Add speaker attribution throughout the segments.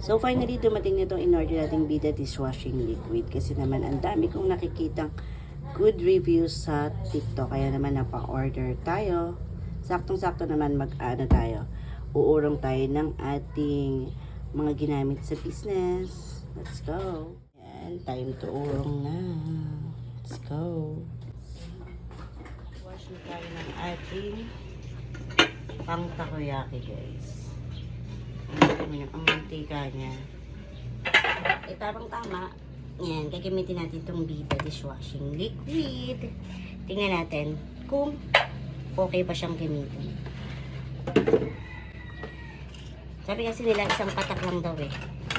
Speaker 1: So finally, dumating na itong in-order nating Bida dishwashing liquid. Kasi naman, ang dami kong nakikitang good reviews sa TikTok. Kaya naman, napa-order tayo. Saktong-sakto naman tayo. Uurong tayo ng ating mga ginamit sa business. Let's go. Yan, time to urong na. Let's go. Wash na tayo ng ating pang takoyaki, guys. Ang mantika niya. Tamang-tama. Yan, gagamitin natin itong Bida dishwashing liquid. Tingnan natin kung okay pa siyang gamitin. Sabi kasi nila isang patak lang daw eh.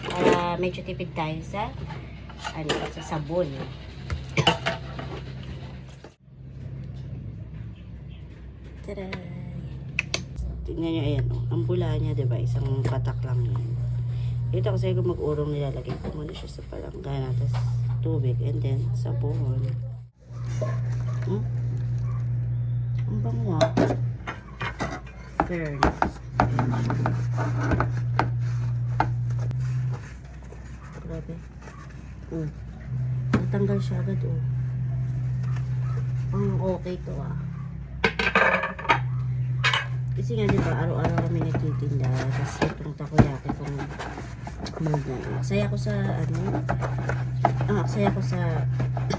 Speaker 1: Para medyo tipid tayo sa sa sabon. Tada! Tingnan nyo, ayan, ang bula niya, diba? Isang patak lang yan. Ito kasi kung mag-urong, nilalagay ko muna siya sa palanggana, tapos tubig, and then sabon. Ang bango ah. Fairness. Grabe. Natanggal siya agad okay to ah. Kasi nga diba, araw-araw kami nagtitinda. Tapos itong takoyaki kung aksaya ko sa aksaya ko sa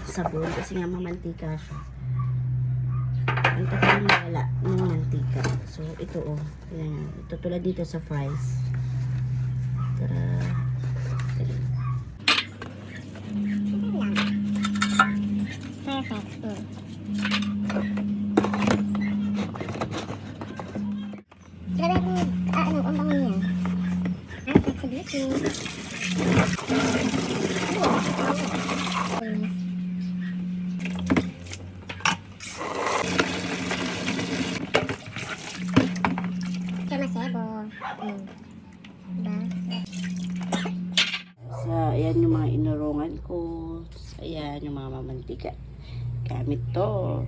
Speaker 1: sabon kasi nga mamantika siya. Ang tagal wala ng mantika. So ito yan. Ito tulad dito sa fries. Tara. Perfect.
Speaker 2: Grabe kung ang bango niya. Flexibility. Kaya masebo. Diba?
Speaker 1: Ayan yung mga inurungan ko. Ayan yung mga mamantika. Gamit to.